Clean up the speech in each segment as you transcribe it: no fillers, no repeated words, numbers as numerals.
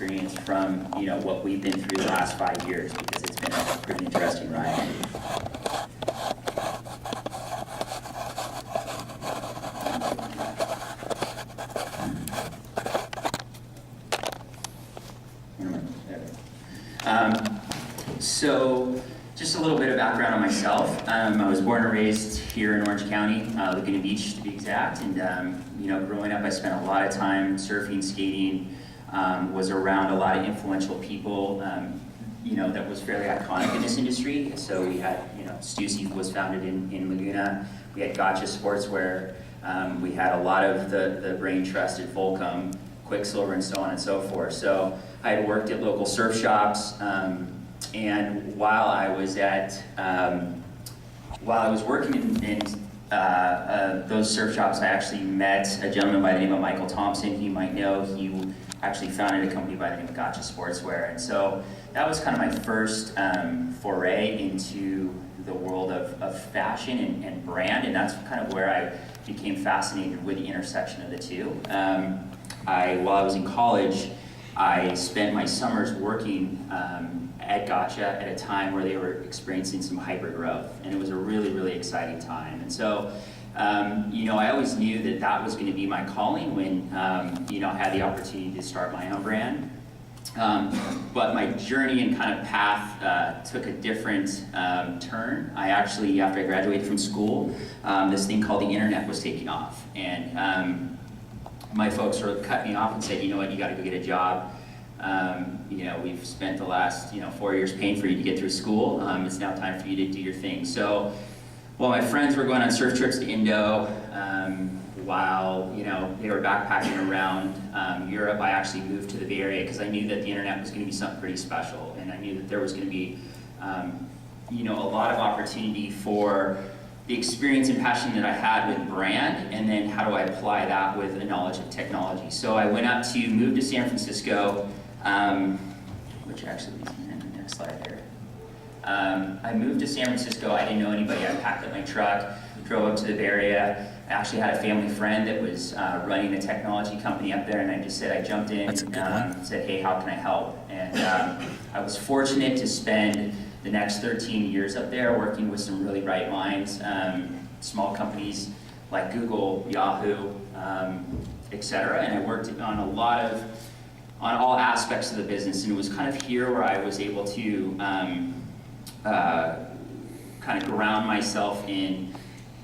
experience from, you know, what we've been through the last 5 years, because it's been a pretty interesting ride. So just a little bit of background on myself. I was born and raised here in Orange County, Laguna Beach to be exact. And you know, growing up, I spent a lot of time surfing, skating, was around a lot of influential people, you know, that was fairly iconic in this industry. So we had, you know, Stussy was founded in Laguna. We had Gotcha Sportswear. We had a lot of the brain trust at Volcom, Quicksilver, and so on and so forth. So I had worked at local surf shops, and while I was working in those surf shops, I actually met a gentleman by the name of Michael Thompson. He might know. He actually founded a company by the name of Gotcha Sportswear, and so that was kind of my first foray into the world of fashion and brand, and that's kind of where I became fascinated with the intersection of the two. While I was in college, I spent my summers working at Gotcha at a time where they were experiencing some hyper growth, and it was a really, really exciting time. And so, you know, I always knew that that was going to be my calling when, you know, I had the opportunity to start my own brand. But my journey and kind of path took a different turn. I actually, after I graduated from school, this thing called the internet was taking off, and my folks sort of cut me off and said, you know what, you got to go get a job. You know, we've spent the last, you know, 4 years paying for you to get through school. It's now time for you to do your thing. So while my friends were going on surf trips to Indo, while, you know, they were backpacking around Europe, I actually moved to the Bay Area because I knew that the internet was going to be something pretty special, and I knew that there was going to be, you know, a lot of opportunity for the experience and passion that I had with brand, and then how do I apply that with a knowledge of technology. So I went up to move to San Francisco, which actually leads me into the next slide here. I moved to San Francisco. I didn't know anybody. I packed up my truck, drove up to the Bay Area. I actually had a family friend that was running a technology company up there, and I just said, I jumped in, said, hey, how can I help? And I was fortunate to spend the next 13 years up there working with some really bright minds, small companies like Google, Yahoo, etc. And I worked on all aspects of the business, and it was kind of here where I was able to kind of ground myself in,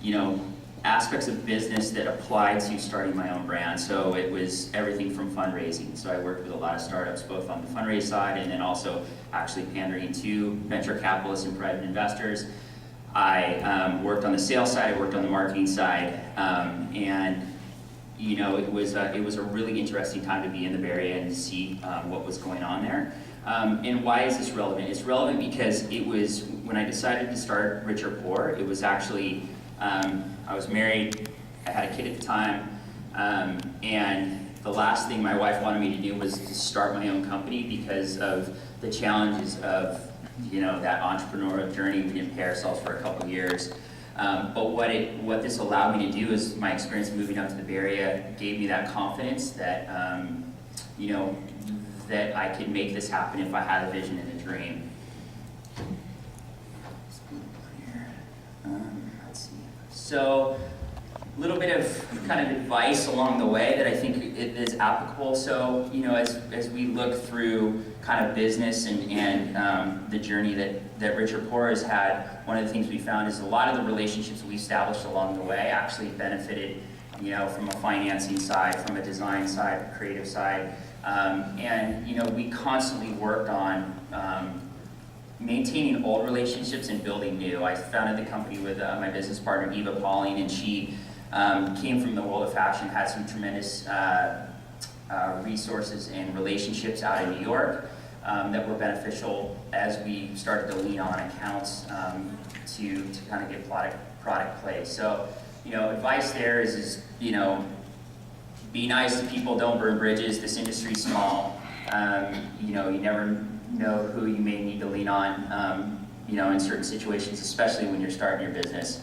you know, aspects of business that apply to starting my own brand. So it was everything from fundraising. So I worked with a lot of startups, both on the fundraise side and then also actually pandering to venture capitalists and private investors. I worked on the sales side, I worked on the marketing side, and you know, it was a really interesting time to be in the Bay Area and to see what was going on there. And why is this relevant? It's relevant because it was, when I decided to start Rich or Poor, it was actually, I was married, I had a kid at the time, and the last thing my wife wanted me to do was to start my own company because of the challenges of, you know, that entrepreneurial journey. We didn't pay ourselves for a couple of years. But what this allowed me to do is my experience moving up to the Bay Area gave me that confidence that, you know, that I could make this happen if I had a vision and a dream. Let's see. So, a little bit of kind of advice along the way that I think is applicable. So, you know, as we look through kind of business and the journey that Rich or Poor has had, one of the things we found is a lot of the relationships we established along the way actually benefited, you know, from a financing side, from a design side, creative side, and you know, we constantly worked on maintaining old relationships and building new. I founded the company with my business partner Eva Pauling, and she came from the world of fashion, had some tremendous resources and relationships out in New York that were beneficial as we started to lean on accounts to kind of get product placed. So, you know, advice there is, you know, be nice to people, don't burn bridges. This industry's small. You know, you never know who you may need to lean on, you know, in certain situations, especially when you're starting your business.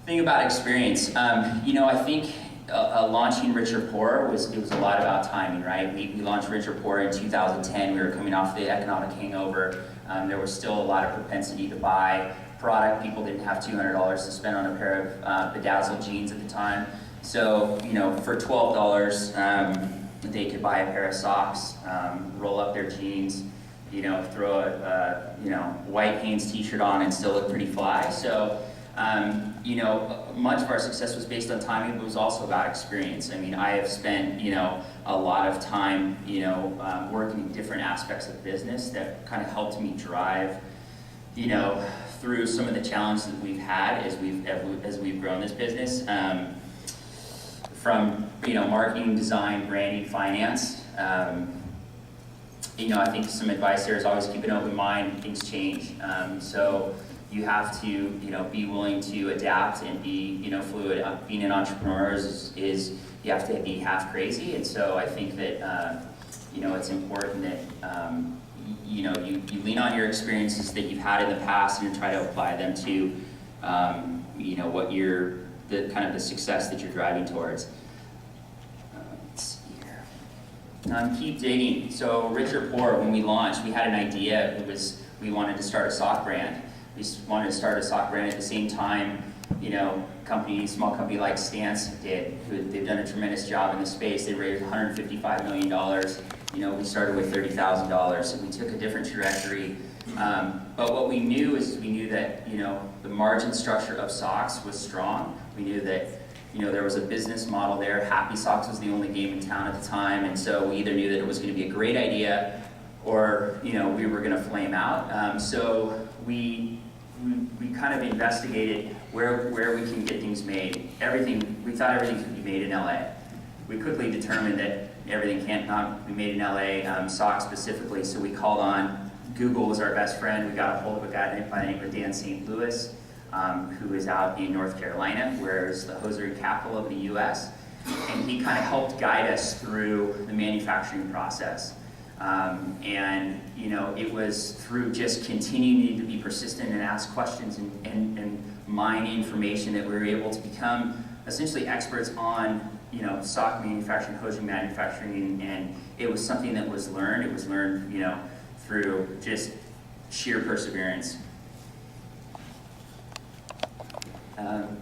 Thing about experience, you know, I think launching Richer Poor it was a lot about timing, right? We launched Richer Poor in 2010. We were coming off the economic hangover. There was still a lot of propensity to buy product. People didn't have $200 to spend on a pair of bedazzled jeans at the time. So, for $12, they could buy a pair of socks, roll up their jeans, throw a white Hanes t-shirt on and still look pretty fly. So, much of our success was based on timing, but it was also about experience. I mean, I have spent, a lot of time, working in different aspects of business that kind of helped me drive, through some of the challenges that we've had as we've grown this business. From, marketing, design, branding, finance. I think some advice there is always keep an open mind. Things change. So you have to, be willing to adapt and be, fluid. Being an entrepreneur is you have to be half crazy. And so I think that, it's important that, you lean on your experiences that you've had in the past and try to apply them to, what the kind of the success that you're driving towards. Let's see here. Keep digging. So Richer Poor, when we launched, we had an idea. We wanted to start a sock brand. We wanted to start a sock brand at the same time, small company like Stance did. They've done a tremendous job in the space. They raised $155 million. We started with $30,000, so we took a different trajectory. But what we knew that, the margin structure of socks was strong. We knew that, there was a business model there. Happy Socks was the only game in town at the time, and so we either knew that it was going to be a great idea or, we were going to flame out. So we kind of investigated where we can get things made. We thought everything could be made in LA. We quickly determined that everything can't not be made in LA, socks specifically, so we called on Google was our best friend. We got a hold of a guy by the name of Dan St. Louis, who is out in North Carolina, where it's the hosiery capital of the US. And he kind of helped guide us through the manufacturing process. It was through just continuing to be persistent and ask questions and mine information that we were able to become essentially experts on sock manufacturing, hosiery manufacturing, and it was something that was learned. It was learned, through just sheer perseverance.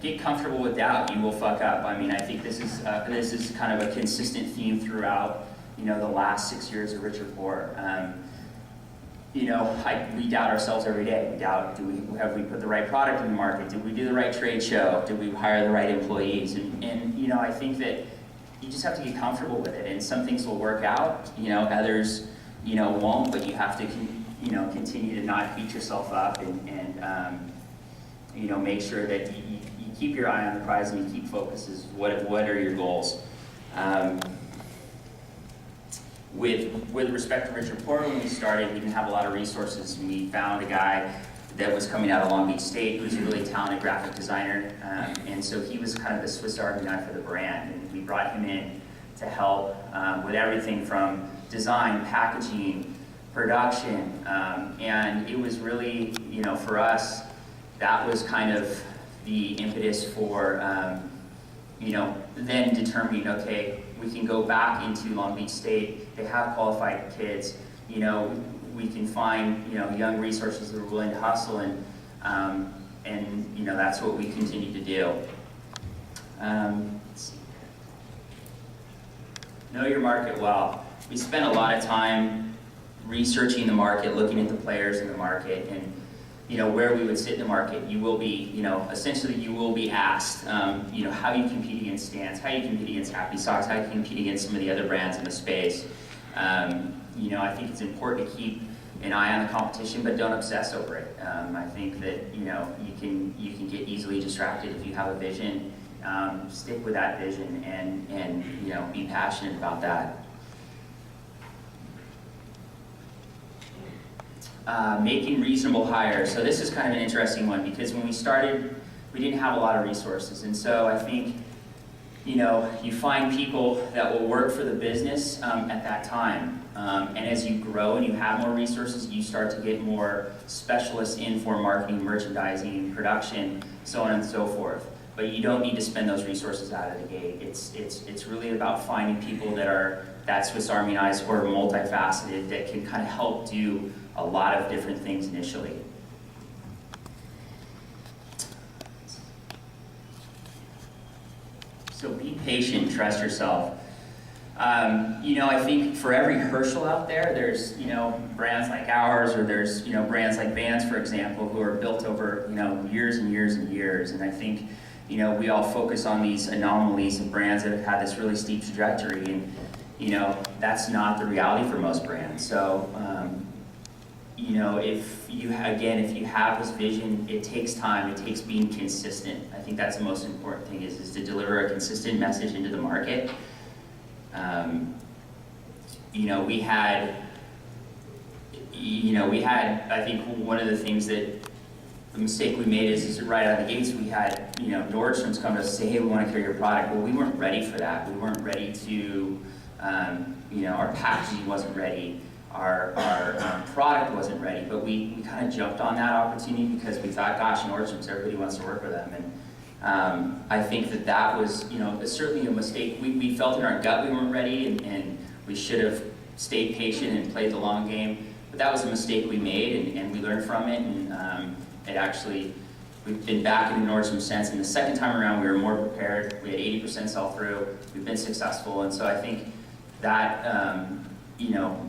Get comfortable with doubt. You will fuck up. I mean, I think this is kind of a consistent theme throughout, the last 6 years of Richer Poor. We doubt ourselves every day. We doubt, have we put the right product in the market? Did we do the right trade show? Did we hire the right employees? And I think that you just have to get comfortable with it. And some things will work out, others, won't, but you have to, continue to not beat yourself up and make sure that you keep your eye on the prize and you keep focuses. What are your goals? With respect to Richer Poor, when we started, we didn't have a lot of resources. We found a guy that was coming out of Long Beach State who's a really talented graphic designer, and so he was kind of the Swiss Army knife for the brand, and we brought him in to help with everything from design, packaging, production, and it was really, for us, that was kind of the impetus for, then determining, okay, we can go back into Long Beach State. They have qualified kids. We can find young resources that are willing to hustle, and that's what we continue to do. Let's see. Know your market well. We spent a lot of time researching the market, looking at the players in the market, and where we would sit in the market. You will be, essentially you will be asked, how you compete against Stance, how you compete against Happy Socks, how you compete against some of the other brands in the space. I think it's important to keep an eye on the competition, but don't obsess over it. I think that, you can get easily distracted if you have a vision. Stick with that vision and be passionate about that. Making reasonable hires. So this is kind of an interesting one because when we started, we didn't have a lot of resources. And so I think, you find people that will work for the business at that time. And as you grow and you have more resources, you start to get more specialists in for marketing, merchandising, production, so on and so forth. but you don't need to spend those resources out of the gate. It's really about finding people that are that Swiss Army knife or multifaceted that can kind of help do a lot of different things initially. So be patient, trust yourself. I think for every Herschel out there, there's, brands like ours, or there's, brands like Vans, for example, who are built over, years and years and years. And I think, we all focus on these anomalies of brands that have had this really steep trajectory, and, that's not the reality for most brands. So, if you have this vision, it takes time, it takes being consistent. I think that's the most important thing is to deliver a consistent message into the market. I think one of the things that the mistake we made is right out of the gates, we had, Nordstrom's come to us and say, hey, we want to carry your product. Well, we weren't ready for that. We weren't ready to, our packaging wasn't ready. Our product wasn't ready, but we kind of jumped on that opportunity because we thought, gosh, Nordstrom's, everybody wants to work with them. And I think that was, certainly a mistake. We felt in our gut we weren't ready, and we should have stayed patient and played the long game. But that was a mistake we made, and we learned from it. And we've been back in Nordstrom since. And the second time around, we were more prepared. We had 80% sell through. We've been successful, and so I think that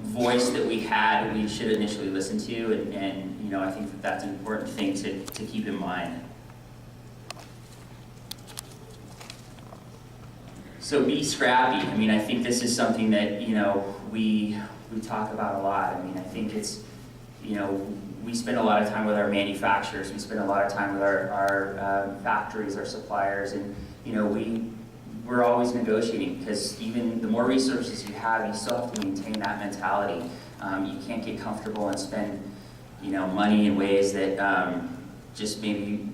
voice that we had, we should initially listen to, and I think that's an important thing to keep in mind. So be scrappy. I think this is something that, we talk about a lot. I think it's, we spend a lot of time with our manufacturers. We spend a lot of time with our factories, our suppliers, and, we're always negotiating because even the more resources you have, you still have to maintain that mentality. You can't get comfortable and spend, money in ways that just maybe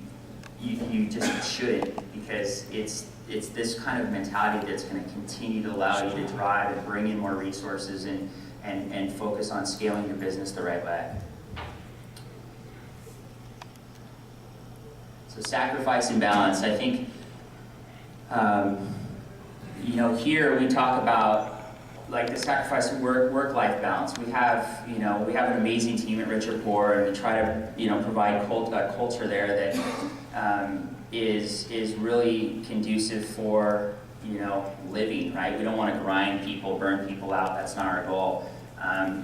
you just shouldn't, because it's this kind of mentality that's going to continue to allow you to drive and bring in more resources and focus on scaling your business the right way. So sacrifice and balance. I think, here we talk about like the sacrifice of work-life balance. We have an amazing team at Rich or Poor, and we try to, provide a culture there that is really conducive for, living, right? We don't want to grind people, burn people out. That's not our goal.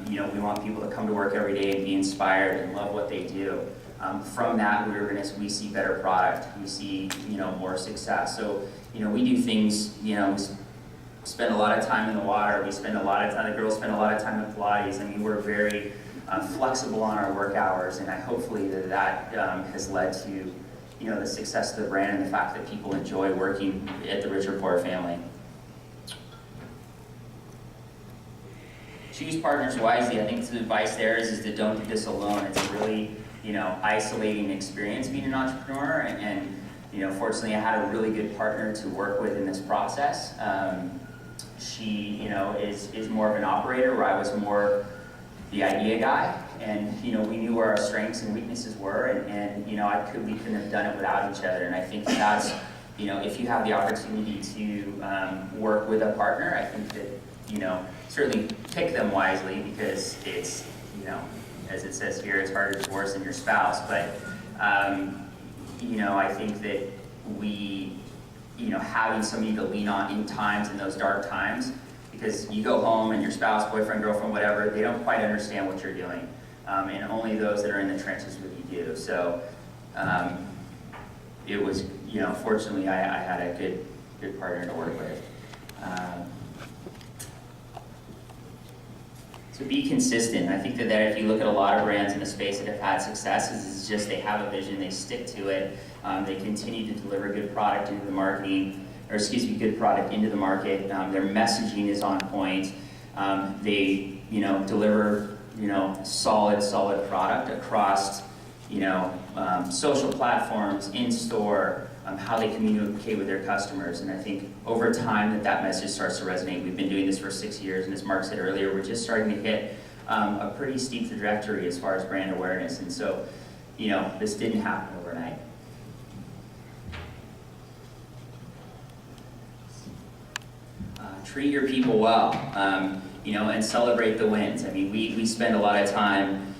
We want people to come to work every day and be inspired and love what they do. From that, we see better product. We see, more success. So, we do things, we spend a lot of time in the water. We spend a lot of time, the girls spend a lot of time in Pilates. We're very flexible on our work hours, and hopefully that has led to, the success of the brand and the fact that people enjoy working at the Rich or Poor family. Choose partners wisely. I think the advice there is to don't do this alone. It's a really, isolating experience being an entrepreneur, and fortunately I had a really good partner to work with in this process. She, is more of an operator, where I was more the idea guy, and we knew where our strengths and weaknesses were, and we couldn't have done it without each other. And I think that's, if you have the opportunity to work with a partner, I think that certainly pick them wisely, because it's as it says here, it's harder to divorce than your spouse. But I think that we, having somebody to lean on in those dark times, because you go home and your spouse, boyfriend, girlfriend, whatever, they don't quite understand what you're doing. And only those that are in the trenches with you do. So it was, fortunately I had a good partner to work with. So be consistent. I think that if you look at a lot of brands in the space that have had success, it's just they have a vision, they stick to it, they continue to deliver good product into the marketing, good product into the market. Their messaging is on point. They, deliver, solid product across, social platforms, in store, how they communicate with their customers. And I think over time that message starts to resonate. We've been doing this for 6 years, and as Mark said earlier, we're just starting to hit a pretty steep trajectory as far as brand awareness. And so, this didn't happen overnight. treat your people well, you know, and celebrate the wins. I mean, we spend a lot of time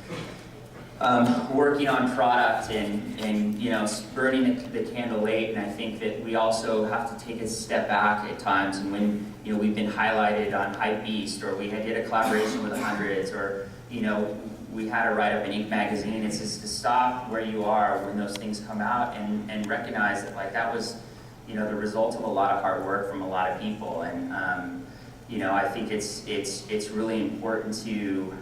working on product and you know, burning the candle late, and I think that we also have to take a step back at times. And when, you know, we've been highlighted on Hypebeast, or we did a collaboration with the Hundreds, or, you know, we had a write-up in Inc. magazine, it's just to stop where you are when those things come out and recognize that, like, that was, you know, the result of a lot of hard work from a lot of people. And you know, I think it's really important to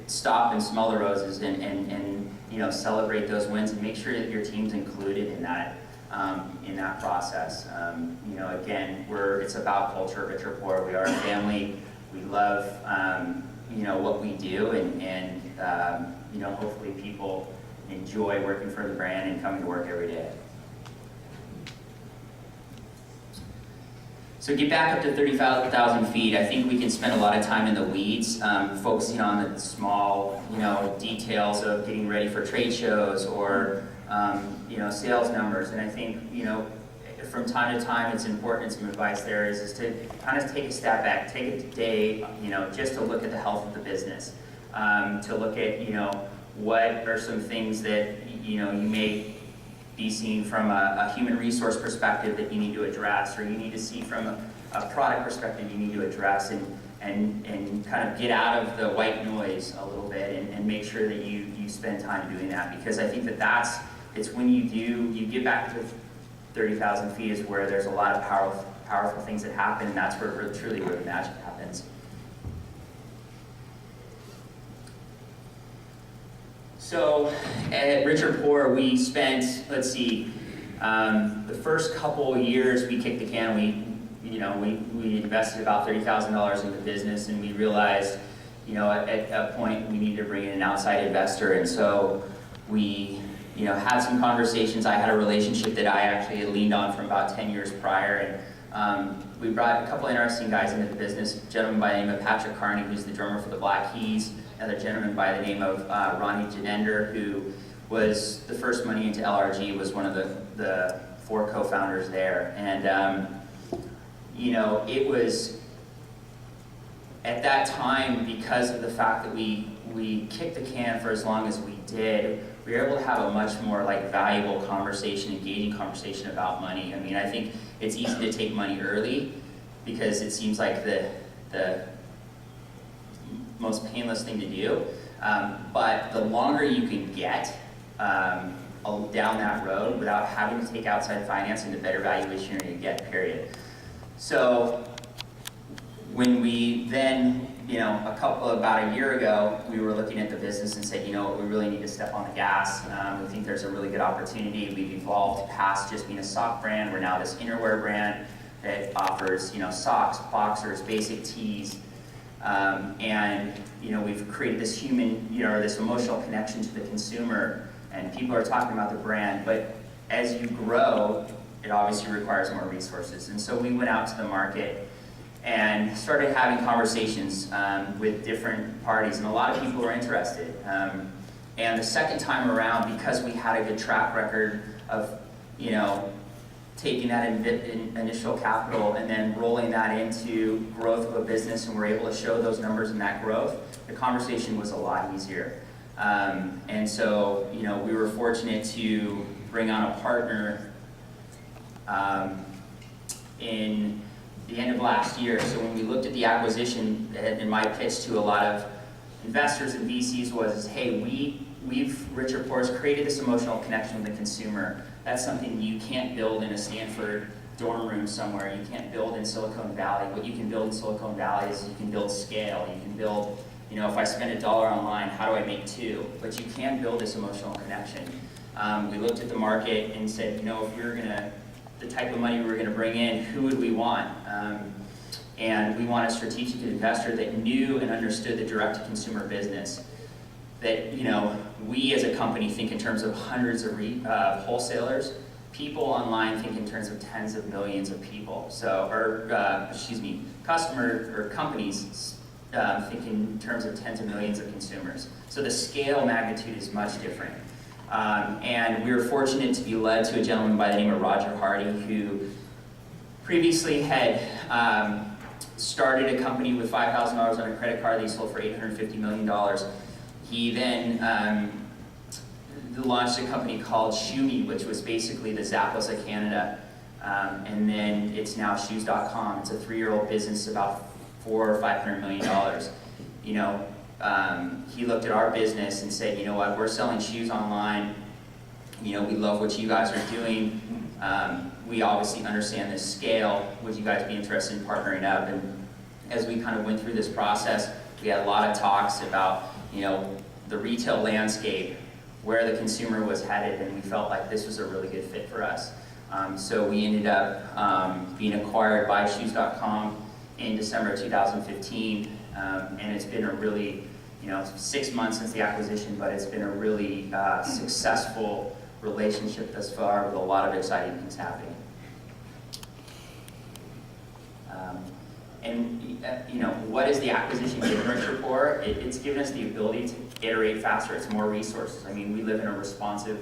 stop and smell the roses and you know, celebrate those wins and make sure that your team's included in that process. You know, again, it's about culture, rich or poor. We are a family. We love you know, what we do, and you know, hopefully people enjoy working for the brand and coming to work every day. So get back up to 30,000 feet. I think we can spend a lot of time in the weeds, focusing on the small, you know, details of getting ready for trade shows or you know, sales numbers. And I think, you know, from time to time, it's important. Some advice there is to kind of take a step back, take a day, you know, just to look at the health of the business, to look at, you know, what are some things that, you know, you may be seeing from a human resource perspective that you need to address, or you need to see from a product perspective you need to address, and kind of get out of the white noise a little bit and make sure that you spend time doing that. Because I think that it's when you get back to 30,000 feet is where there's a lot of powerful things that happen, and that's where truly where the magic happens. So at Rich or Poor, we spent, let's see, the first couple of years we kicked the can. We invested about $30,000 in the business, and we realized, you know, at a point we needed to bring in an outside investor, and so we, you know, had some conversations. I had a relationship that I actually leaned on from about 10 years prior, and we brought a couple interesting guys into the business. A gentleman by the name of Patrick Carney, who's the drummer for the Black Keys. Another gentleman by the name of Ronnie Janender, who was the first money into LRG, was one of the 4 co-founders there. And you know, it was at that time, because of the fact that we kicked the can for as long as we did, we were able to have a much more like valuable conversation, engaging conversation about money. I mean, I think it's easy to take money early because it seems like the most painless thing to do, but the longer you can get down that road without having to take outside financing, the better valuation you're going to get, period. So when we then, you know, about a year ago, we were looking at the business and said, you know what, we really need to step on the gas. We think there's a really good opportunity. We've evolved past just being a sock brand. We're now this innerwear brand that offers, you know, socks, boxers, basic tees, and, you know, we've created this human, you know, or this emotional connection to the consumer, and people are talking about the brand. But as you grow, it obviously requires more resources. And so we went out to the market and started having conversations with different parties, and a lot of people were interested. And the second time around, because we had a good track record of, you know, taking that initial capital and then rolling that into growth of a business, and we're able to show those numbers and that growth, the conversation was a lot easier. And so, you know, we were fortunate to bring on a partner in the end of last year. So when we looked at the acquisition, and my pitch to a lot of investors and VCs was, hey, we've Rich or Poor's created this emotional connection with the consumer. That's something you can't build in a Stanford dorm room somewhere. You can't build in Silicon Valley. What you can build in Silicon Valley is you can build scale. You can build, you know, if I spend $1 online, how do I make 2? But you can build this emotional connection. We looked at the market and said, you know, if we were gonna, the type of money we were gonna bring in, who would we want? And we want a strategic investor that knew and understood the direct-to-consumer business. That, you know, we as a company think in terms of hundreds of wholesalers. People online think in terms of tens of millions of people. So, customers or companies think in terms of tens of millions of consumers. So the scale magnitude is much different. And we were fortunate to be led to a gentleman by the name of Roger Hardy, who previously had started a company with $5,000 on a credit card that he sold for $850 million. He then launched a company called Shoe.me, which was basically the Zappos of Canada. And then it's now Shoes.com. It's a 3-year-old business, about $400 or $500 million. You know, he looked at our business and said, you know what, we're selling shoes online. You know, we love what you guys are doing. We obviously understand this scale. Would you guys be interested in partnering up? And as we kind of went through this process, we had a lot of talks about, you know, the retail landscape, where the consumer was headed, and we felt like this was a really good fit for us. So we ended up being acquired by Shoes.com in December of 2015, and it's been a really, you know, 6 months since the acquisition, but it's been a really successful relationship thus far with a lot of exciting things happening. You know, what is the acquisition given Richard for? It's given us the ability to iterate faster. It's more resources. I mean, we live in a responsive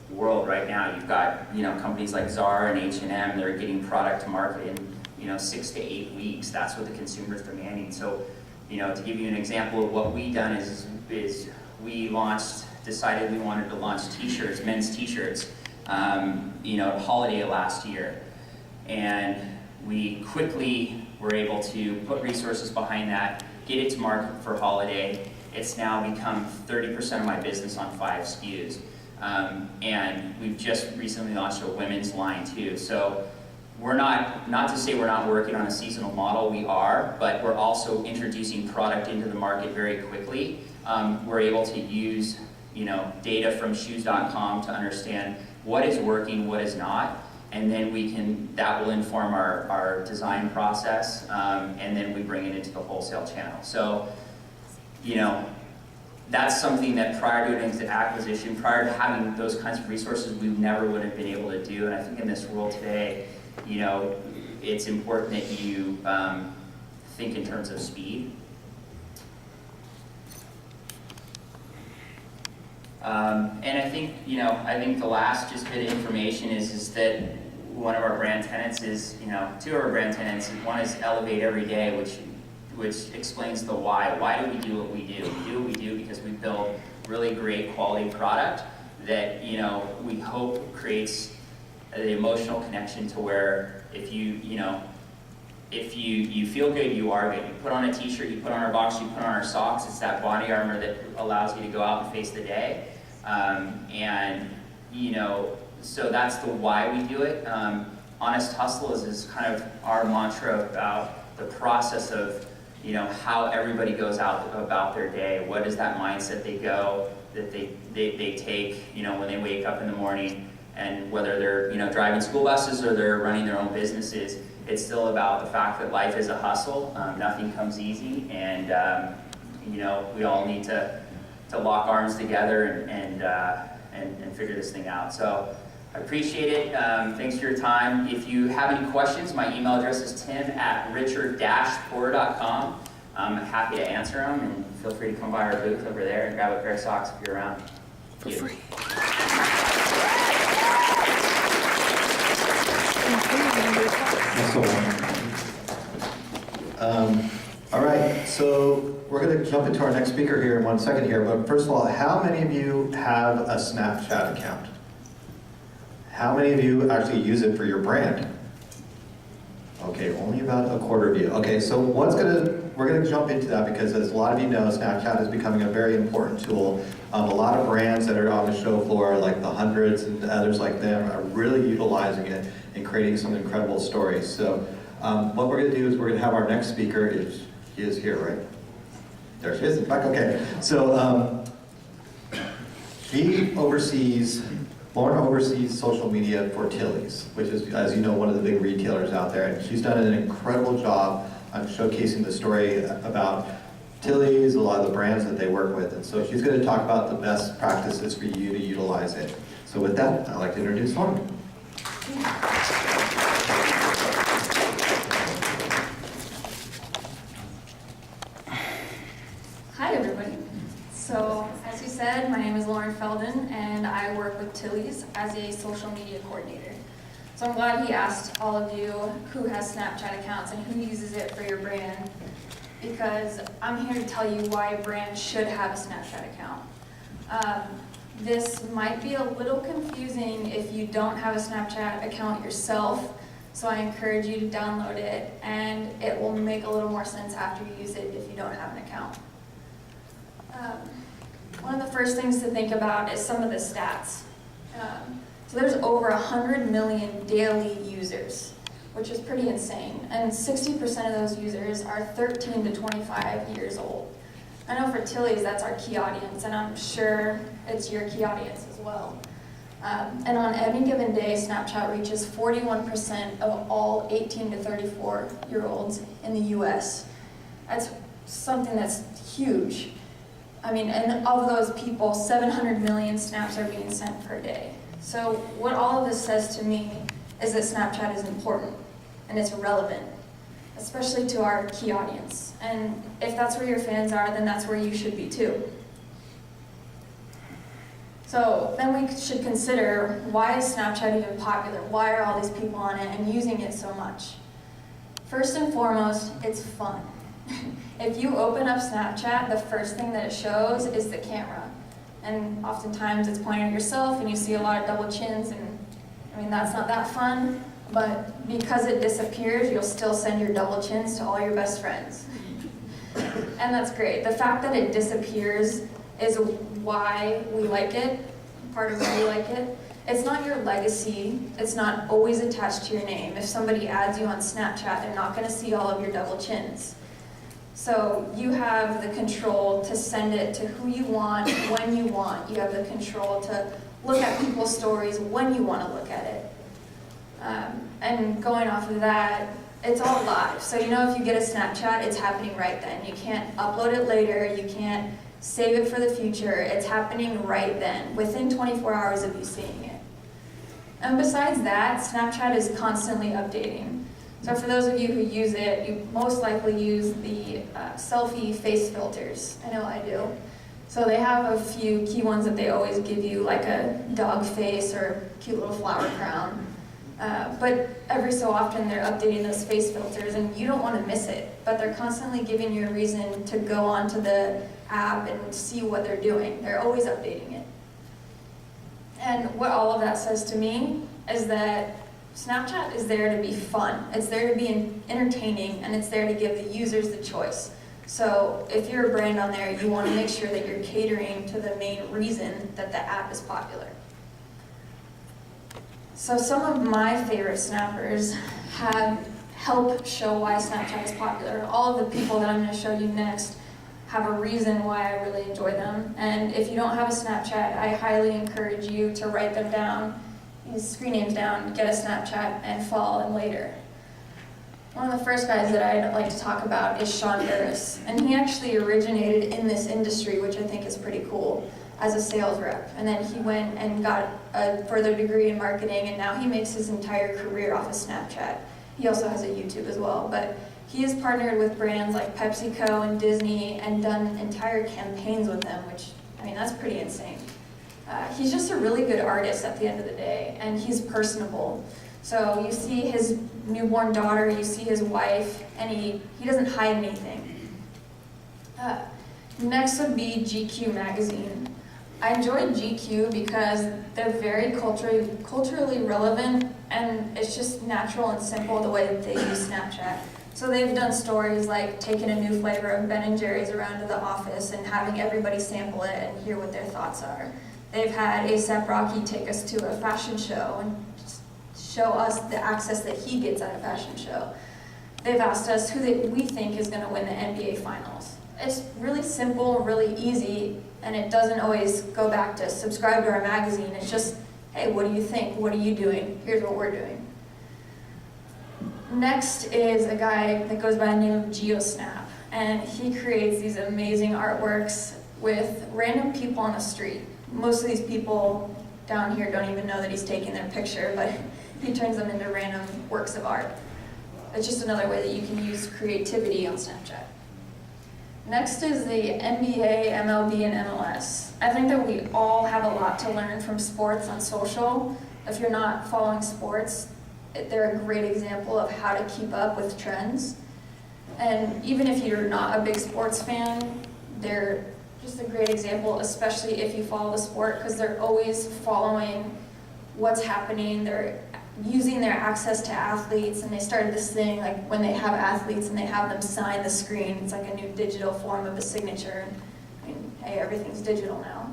world right now. You've got, you know, companies like Zara and H&M. They're getting product to market in, you know, 6 to 8 weeks. That's what the consumer's demanding. So, you know, to give you an example of what we've done is we decided we wanted to launch t-shirts, men's t-shirts, you know, at holiday last year. And we quickly were able to put resources behind that, get it to market for holiday. It's now become 30% of my business on 5 SKUs. And we've just recently launched a women's line too. So we're not to say we're not working on a seasonal model, we are, but we're also introducing product into the market very quickly. We're able to use, you know, data from Shoes.com to understand what is working, what is not, and then that will inform our design process, and then we bring it into the wholesale channel. So, you know, that's something that prior to an acquisition, prior to having those kinds of resources, we never would have been able to do. And I think in this world today, you know, it's important that you think in terms of speed. And I think, you know, the last just bit of information is that one of our brand tenets is, you know, 2 of our brand tenets. One is elevate every day, which explains the why. Why do we do what we do? We do what we do because we build really great quality product that, you know, we hope creates the emotional connection to where if you feel good, you are good. You put on a t-shirt, you put on our box, you put on our socks. It's that body armor that allows you to go out and face the day. And, you know, so that's the why we do it. Honest hustle is kind of our mantra about the process of, you know, how everybody goes out about their day. What is that mindset that they take, you know, when they wake up in the morning, and whether they're, you know, driving school buses or they're running their own businesses, it's still about the fact that life is a hustle. Nothing comes easy, and you know, we all need to lock arms together and figure this thing out. So I appreciate it. Thanks for your time. If you have any questions, my email address is tim@richard-poor.com. I'm happy to answer them, and feel free to come by our booth over there and grab a pair of socks if you're around. For free. All right, so we're going to jump into our next speaker here in 1 second here, but first of all, how many of you have a Snapchat account? How many of you actually use it for your brand? Okay, only about a quarter of you. Okay, so we're gonna jump into that because, as a lot of you know, Snapchat is becoming a very important tool. A lot of brands that are on the show floor, like the Hundreds and others like them, are really utilizing it and creating some incredible stories. So what we're gonna do is we're gonna have our next speaker. She is here, right? There she is, in fact, okay. So Lauren oversees social media for Tilly's, which is, as you know, one of the big retailers out there. And she's done an incredible job on showcasing the story about Tilly's, a lot of the brands that they work with. And so she's going to talk about the best practices for you to utilize it. So with that, I'd like to introduce Lauren. Hi, everybody. So, as you said, my name is Lauren Feldon, and I work with Tilly's as a social media coordinator. So I'm glad he asked all of you who has Snapchat accounts and who uses it for your brand, because I'm here to tell you why a brand should have a Snapchat account. This might be a little confusing if you don't have a Snapchat account yourself, so I encourage you to download it, and it will make a little more sense after you use it if you don't have an account. One of the first things to think about is some of the stats. So there's over 100 million daily users, which is pretty insane, and 60% of those users are 13 to 25 years old. I know for Tilly's, that's our key audience, and I'm sure it's your key audience as well. And on any given day, Snapchat reaches 41% of all 18 to 34-year-olds in the US. That's something that's huge. I mean, and of those people, 700 million snaps are being sent per day. So what all of this says to me is that Snapchat is important and it's relevant, especially to our key audience. And if that's where your fans are, then that's where you should be too. So then we should consider, why is Snapchat even popular? Why are all these people on it and using it so much? First and foremost, it's fun. If you open up Snapchat, the first thing that it shows is the camera. And oftentimes it's pointing at yourself and you see a lot of double chins, and I mean, that's not that fun, but because it disappears, you'll still send your double chins to all your best friends. And that's great. The fact that it disappears is why we like it, part of why we like it. It's not your legacy. It's not always attached to your name. If somebody adds you on Snapchat, they're not going to see all of your double chins. So you have the control to send it to who you want, when you want. You have the control to look at people's stories when you want to look at it. And going off of that, it's all live. So you know, if you get a Snapchat, it's happening right then. You can't upload it later. You can't save it for the future. It's happening right then, within 24 hours of you seeing it. And besides that, Snapchat is constantly updating. So for those of you who use it, you most likely use the selfie face filters. I know I do. So they have a few key ones that they always give you, like a dog face or a cute little flower crown. But every so often they're updating those face filters, and you don't want to miss it. But they're constantly giving you a reason to go onto the app and see what they're doing. They're always updating it. And what all of that says to me is that Snapchat is there to be fun. It's there to be entertaining, and it's there to give the users the choice. So if you're a brand on there, you want to make sure that you're catering to the main reason that the app is popular. So some of my favorite snappers have helped show why Snapchat is popular. All of the people that I'm going to show you next have a reason why I really enjoy them. And if you don't have a Snapchat, I highly encourage you to write them down, use screen names down, get a Snapchat, and follow them later. One of the first guys that I'd like to talk about is Sean Burris. And he actually originated in this industry, which I think is pretty cool, as a sales rep. And then he went and got a further degree in marketing, and now he makes his entire career off of Snapchat. He also has a YouTube as well, but he has partnered with brands like PepsiCo and Disney and done entire campaigns with them, which, I mean, that's pretty insane. He's just a really good artist at the end of the day, and he's personable. So you see his newborn daughter, you see his wife, and he doesn't hide anything. Next would be GQ magazine. I enjoy GQ because they're very culturally relevant, and it's just natural and simple the way that they use Snapchat. So they've done stories like taking a new flavor of Ben & Jerry's around to the office and having everybody sample it and hear what their thoughts are. They've had A$AP Rocky take us to a fashion show and show us the access that he gets at a fashion show. They've asked us who we think is going to win the NBA Finals. It's really simple, really easy, and it doesn't always go back to subscribe to our magazine. It's just, hey, what do you think? What are you doing? Here's what we're doing. Next is a guy that goes by the name of GeoSnap, and he creates these amazing artworks with random people on the street. Most of these people down here don't even know that he's taking their picture, but he turns them into random works of art. It's just another way that you can use creativity on Snapchat. Next is the NBA, MLB, and MLS. I think that we all have a lot to learn from sports on social. If you're not following sports, they're a great example of how to keep up with trends. And even if you're not a big sports fan, they're just a great example, especially if you follow the sport, because they're always following what's happening. They're using their access to athletes, and they started this thing like when they have athletes and they have them sign the screen, it's like a new digital form of a signature. I mean, hey, everything's digital now.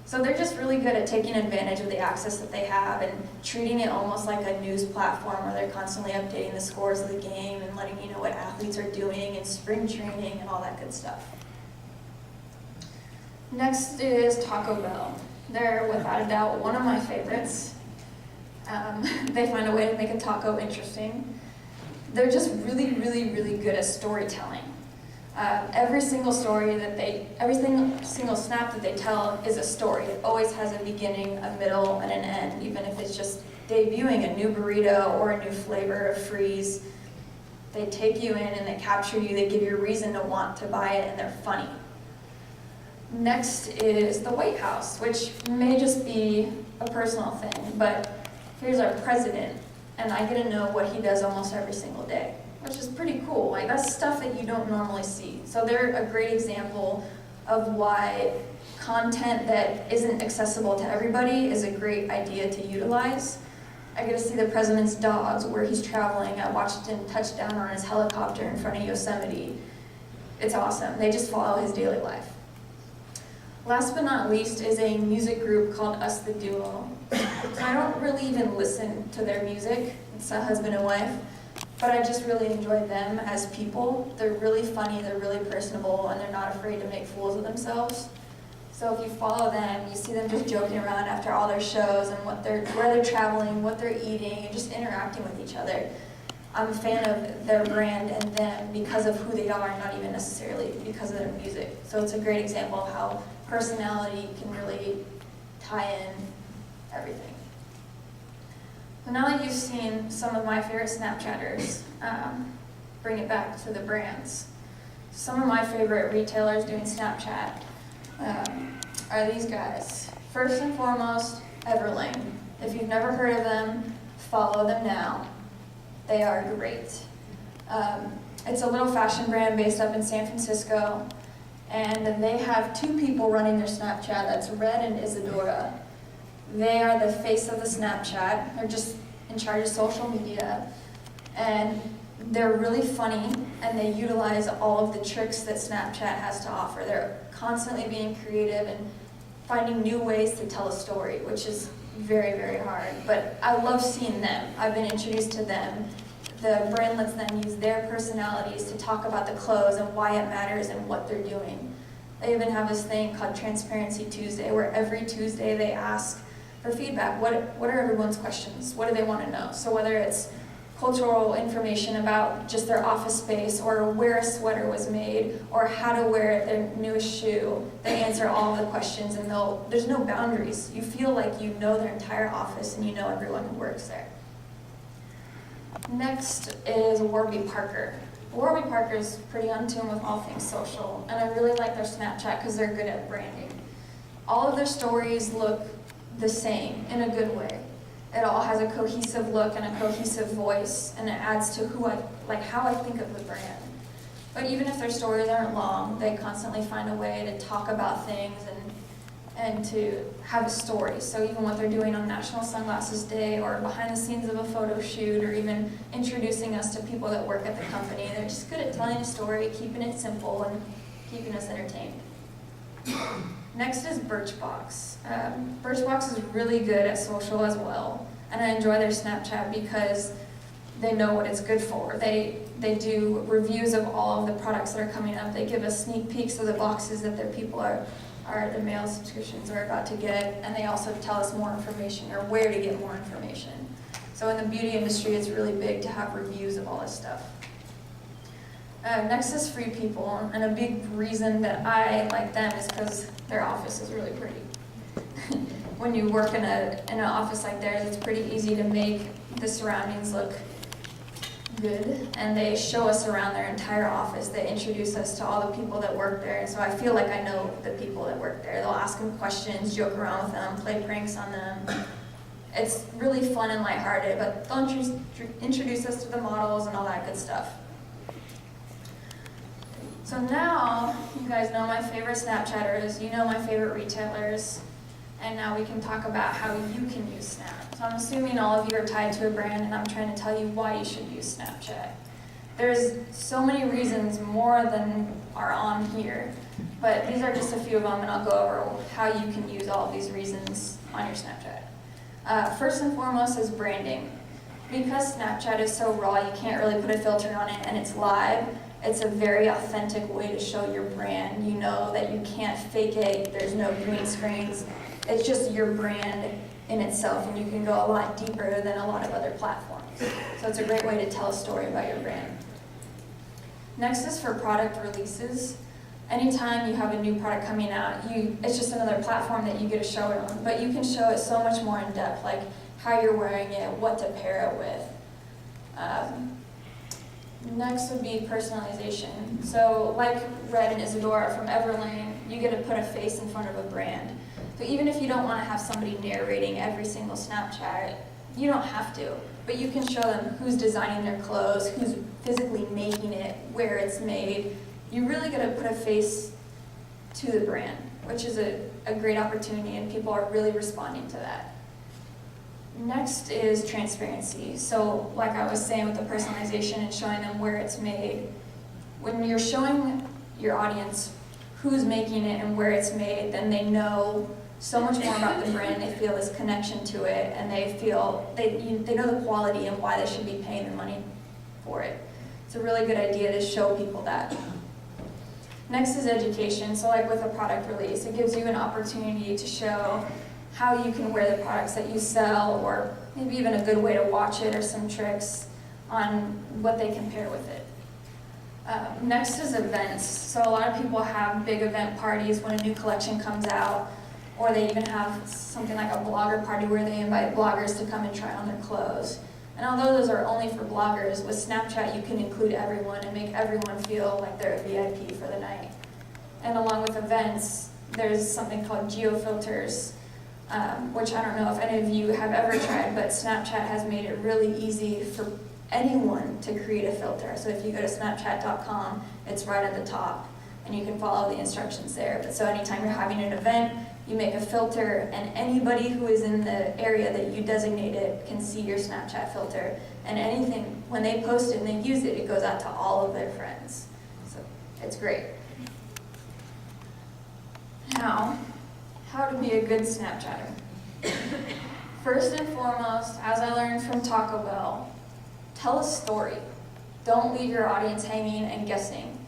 So they're just really good at taking advantage of the access that they have and treating it almost like a news platform where they're constantly updating the scores of the game and letting you know what athletes are doing in spring training and all that good stuff. Next is Taco Bell. They're without a doubt one of my favorites. They find a way to make a taco interesting. They're just really, really, really good at storytelling. Every single story that every single snap that they tell is a story. It always has a beginning, a middle, and an end, even if it's just debuting a new burrito or a new flavor of freeze. They take you in and they capture you, they give you a reason to want to buy it, and they're funny. Next is the White House, which may just be a personal thing, but here's our president, and I get to know what he does almost every single day, which is pretty cool. Like, that's stuff that you don't normally see. So they're a great example of why content that isn't accessible to everybody is a great idea to utilize. I get to see the president's dogs where he's traveling. I watched him touch down on his helicopter in front of Yosemite. It's awesome. They just follow his daily life. Last but not least is a music group called Us the Duo. I don't really even listen to their music. It's a husband and wife. But I just really enjoy them as people. They're really funny, they're really personable, and they're not afraid to make fools of themselves. So if you follow them, you see them just joking around after all their shows and where they're traveling, what they're eating, and just interacting with each other. I'm a fan of their brand and them because of who they are, not even necessarily because of their music. So it's a great example of how personality can really tie in everything. So now that you've seen some of my favorite Snapchatters, bring it back to the brands. Some of my favorite retailers doing Snapchat are these guys. First and foremost, Everlane. If you've never heard of them, follow them now. They are great. It's a little fashion brand based up in San Francisco, and they have two people running their Snapchat. That's Red and Isadora. They are the face of the Snapchat. They're just in charge of social media, and they're really funny, and they utilize all of the tricks that Snapchat has to offer. They're constantly being creative and finding new ways to tell a story, which is very, very hard. But I love seeing them. I've been introduced to them. The brand lets them use their personalities to talk about the clothes and why it matters and what they're doing. They even have this thing called Transparency Tuesday, where every Tuesday they ask for feedback. What are everyone's questions? What do they want to know? So whether it's cultural information about just their office space, or where a sweater was made, or how to wear their newest shoe, they answer all of the questions, and there's no boundaries. You feel like you know their entire office and you know everyone who works there. Next is Warby Parker. Warby Parker is pretty on tune with all things social, and I really like their Snapchat because they're good at branding. All of their stories look the same in a good way. It all has a cohesive look and a cohesive voice, and it adds to how I think of the brand. But even if their stories aren't long, they constantly find a way to talk about things and to have a story. So even what they're doing on National Sunglasses Day, or behind the scenes of a photo shoot, or even introducing us to people that work at the company, they're just good at telling a story, keeping it simple, and keeping us entertained. Next is Birchbox. Birchbox is really good at social as well, and I enjoy their Snapchat because they know what it's good for. They do reviews of all of the products that are coming up. They give us sneak peeks of the boxes that their people the mail subscriptions are about to get, and they also tell us more information, or where to get more information. So in the beauty industry, it's really big to have reviews of all this stuff. Next is Free People, and a big reason that I like them is because their office is really pretty. When you work in an office like theirs, it's pretty easy to make the surroundings look good, and they show us around their entire office. They introduce us to all the people that work there, and so I feel like I know the people that work there. They'll ask them questions, joke around with them, play pranks on them. It's really fun and lighthearted, but they'll introduce us to the models and all that good stuff. So now, you guys know my favorite Snapchatters, you know my favorite retailers, and now we can talk about how you can use Snap. So I'm assuming all of you are tied to a brand, and I'm trying to tell you why you should use Snapchat. There's so many reasons more than are on here, but these are just a few of them, and I'll go over how you can use all of these reasons on your Snapchat. First and foremost is branding. Because Snapchat is so raw, you can't really put a filter on it, and it's live, it's a very authentic way to show your brand. You know that you can't fake it, there's no green screens, it's just your brand in itself, and you can go a lot deeper than a lot of other platforms. So it's a great way to tell a story about your brand. Next is for product releases. Anytime you have a new product coming out, it's just another platform that you get to show it on, but you can show it so much more in depth, like how you're wearing it, what to pair it with. Next would be personalization. So like Red and Isadora from Everlane, you get to put a face in front of a brand. So even if you don't want to have somebody narrating every single Snapchat, you don't have to, but you can show them who's designing their clothes, who's physically making it, where it's made. You really got to put a face to the brand, which is a great opportunity, and people are really responding to that. Next is transparency. So like I was saying with the personalization and showing them where it's made, when you're showing your audience who's making it and where it's made, then they know so much more about the brand, they feel this connection to it, and they feel, they know the quality and why they should be paying the money for it. It's a really good idea to show people that. Next is education. So like with a product release, it gives you an opportunity to show how you can wear the products that you sell, or maybe even a good way to watch it, or some tricks on what they can pair with it. Next is events. So a lot of people have big event parties when a new collection comes out, or they even have something like a blogger party where they invite bloggers to come and try on their clothes. And although those are only for bloggers, with Snapchat you can include everyone and make everyone feel like they're a VIP for the night. And along with events, there's something called geo-filters, which I don't know if any of you have ever tried, but Snapchat has made it really easy for anyone to create a filter. So if you go to snapchat.com, it's right at the top, and you can follow the instructions there. But so anytime you're having an event, you make a filter, and anybody who is in the area that you designated can see your Snapchat filter. And anything, when they post it and they use it, it goes out to all of their friends. So it's great. Now, how to be a good Snapchatter. First and foremost, as I learned from Taco Bell, tell a story. Don't leave your audience hanging and guessing.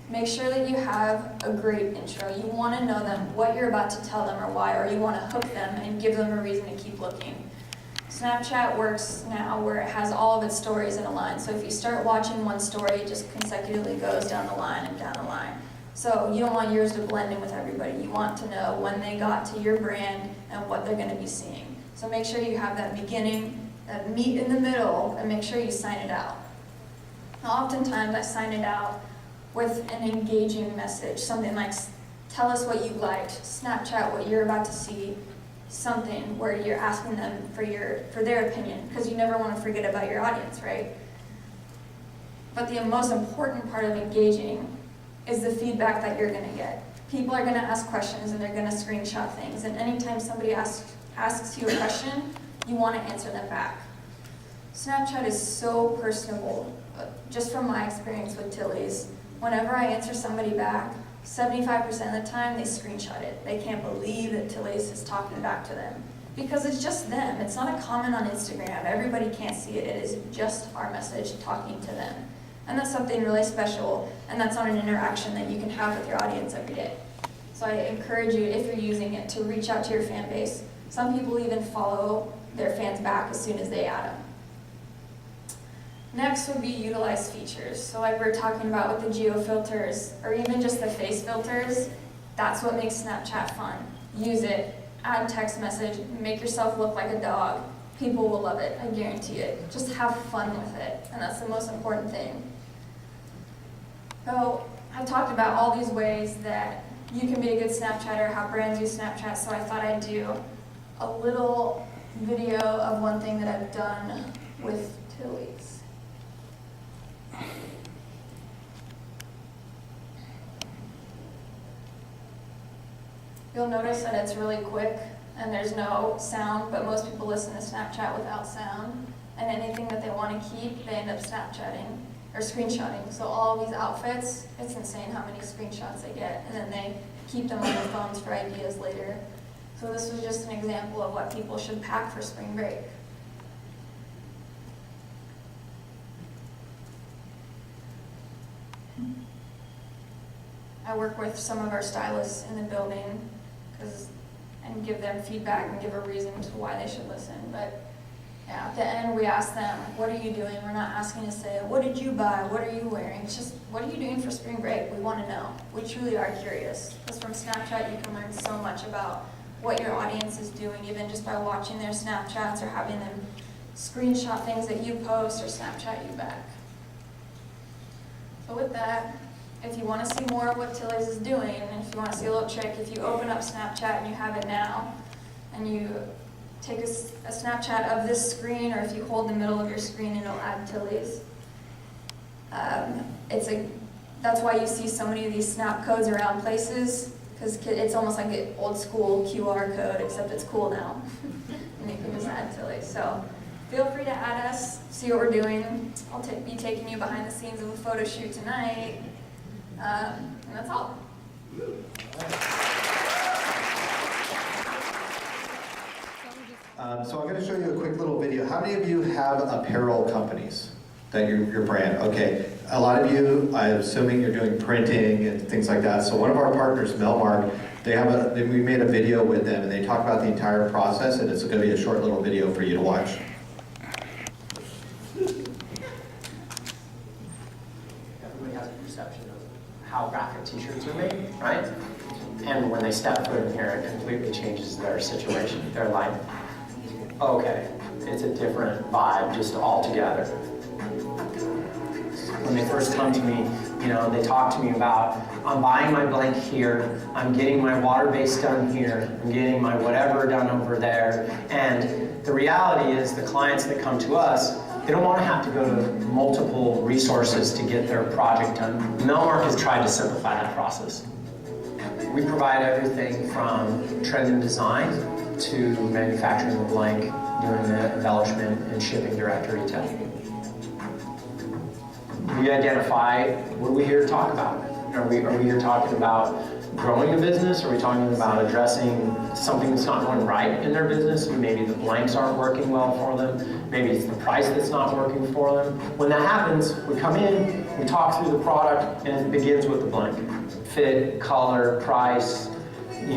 Make sure that you have a great intro. You want to know them, what you're about to tell them or why, or you want to hook them and give them a reason to keep looking. Snapchat works now where it has all of its stories in a line. So if you start watching one story, it just consecutively goes down the line and down the line. So you don't want yours to blend in with everybody. You want to know when they got to your brand and what they're going to be seeing. So make sure you have that beginning, that meat in the middle, and make sure you sign it out. Now, oftentimes I sign it out with an engaging message, something like, tell us what you liked, Snapchat what you're about to see, something where you're asking them for their opinion, because you never want to forget about your audience, right? But the most important part of engaging is the feedback that you're going to get. People are going to ask questions and they're going to screenshot things, and anytime somebody asks you a question, you want to answer them back. Snapchat is so personable. Just from my experience with Tilly's, whenever I answer somebody back, 75% of the time they screenshot it. They can't believe that Tilly's is talking back to them. Because it's just them. It's not a comment on Instagram. Everybody can't see it. It is just our message talking to them. And that's something really special, and that's not an interaction that you can have with your audience every day. So I encourage you, if you're using it, to reach out to your fan base. Some people even follow their fans back as soon as they add them. Next would be utilize features. So like we were talking about with the geo filters, or even just the face filters, that's what makes Snapchat fun. Use it, add text message, make yourself look like a dog. People will love it, I guarantee it. Just have fun with it, and that's the most important thing. So I've talked about all these ways that you can be a good Snapchatter, how brands use Snapchat, so I thought I'd do a little video of one thing that I've done with Tilly's. You'll notice that it's really quick and there's no sound, but most people listen to Snapchat without sound. And anything that they want to keep, they end up Snapchatting or screenshotting. So all of these outfits, it's insane how many screenshots they get, and then they keep them on their phones for ideas later. So this was just an example of what people should pack for spring break. I work with some of our stylists in the building and give them feedback and give a reason to why they should listen. But yeah, at the end we ask them, what are you doing? We're not asking to say, what did you buy? What are you wearing? It's just, what are you doing for spring break? We want to know. We truly are curious. Because from Snapchat you can learn so much about what your audience is doing, even just by watching their Snapchats or having them screenshot things that you post or Snapchat you back. So with that, if you want to see more of what Tilly's is doing, and if you want to see a little trick, if you open up Snapchat and you have it now, and you take a Snapchat of this screen, or if you hold the middle of your screen, it'll add Tilly's. That's why you see so many of these snap codes around places, because it's almost like an old school QR code, except it's cool now. And you can just add Tilly's. So feel free to add us, see what we're doing. I'll be taking you behind the scenes of a photo shoot tonight. And that's all. So I'm going to show you a quick little video. How many of you have apparel companies that your brand? Okay, a lot of you, I'm assuming you're doing printing and things like that. So one of our partners, Melmark, we made a video with them and they talk about the entire process, and it's going to be a short little video for you to watch. Everybody has a perception of how graphic t-shirts are made, right? And when they step foot in here, it completely changes their situation. They're like, okay, it's a different vibe just altogether. When they first come to me, they talk to me about, I'm buying my blank here, I'm getting my water base done here, I'm getting my whatever done over there. And the reality is the clients that come to us, they don't want to have to go to multiple resources to get their project done. Melmark has tried to simplify that process. We provide everything from trend and design to manufacturing the blank, doing the embellishment, and shipping direct to retail. We identify, what are we here to talk about? Are we here talking about growing a business? Are we talking about addressing something that's not going right in their business? Maybe the blanks aren't working well for them. Maybe it's the price that's not working for them. When that happens, we come in, we talk through the product, and it begins with the blank. Fit, color, price,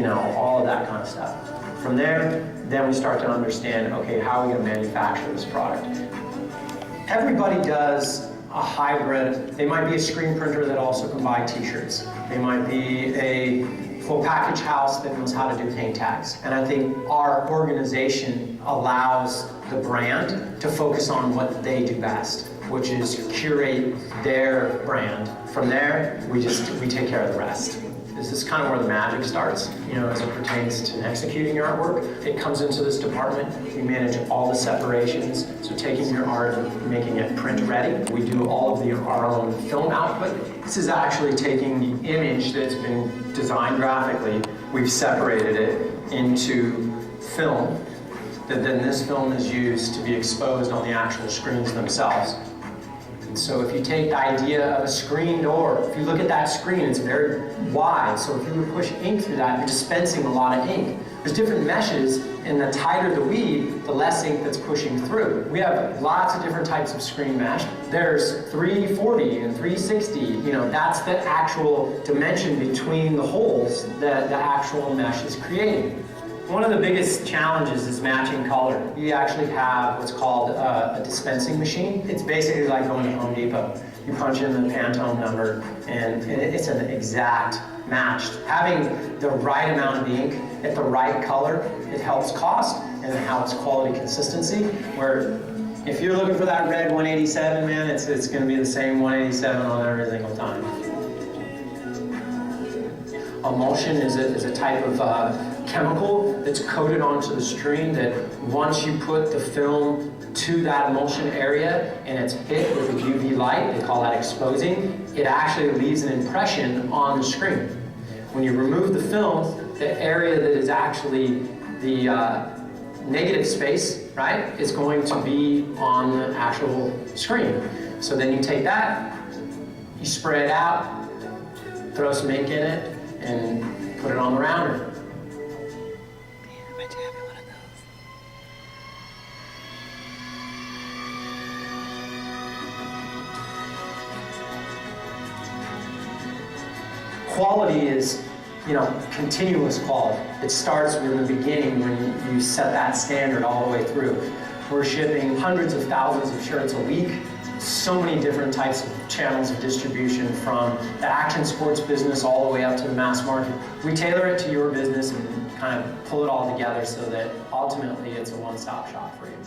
all of that kind of stuff. From there, then we start to understand, okay, how are we going to manufacture this product? Everybody does a hybrid. They might be a screen printer that also can buy t-shirts. They might be a full package house that knows how to do paint tags. And I think our organization allows the brand to focus on what they do best, which is curate their brand. From there, we take care of the rest. This is kind of where the magic starts, as it pertains to executing your artwork. It comes into this department. We manage all the separations. So taking your art and making it print ready. We do all of our own film output. This is actually taking the image that's been designed graphically. We've separated it into film, that then this film is used to be exposed on the actual screens themselves. So if you take the idea of a screen door, if you look at that screen, it's very wide. So if you were to push ink through that, you're dispensing a lot of ink. There's different meshes, and the tighter the weave, the less ink that's pushing through. We have lots of different types of screen mesh. There's 340 and 360. That's the actual dimension between the holes that the actual mesh is creating. One of the biggest challenges is matching color. We actually have what's called a dispensing machine. It's basically like going to Home Depot. You punch in the Pantone number, and it's an exact match. Having the right amount of ink at the right color, it helps cost, and it helps quality consistency, where if you're looking for that red 187, man, it's going to be the same 187 on every single time. Emulsion is a type of chemical that's coated onto the screen that once you put the film to that emulsion area and it's hit with a UV light, they call that exposing, it actually leaves an impression on the screen. When you remove the film, the area that is actually the negative space, right, is going to be on the actual screen. So then you take that, you spray it out, throw some ink in it, and put it on the rounder. Quality is, continuous quality. It starts from the beginning when you set that standard all the way through. We're shipping hundreds of thousands of shirts a week, so many different types of channels of distribution, from the action sports business all the way up to the mass market. We tailor it to your business and kind of pull it all together so that ultimately it's a one-stop shop for you.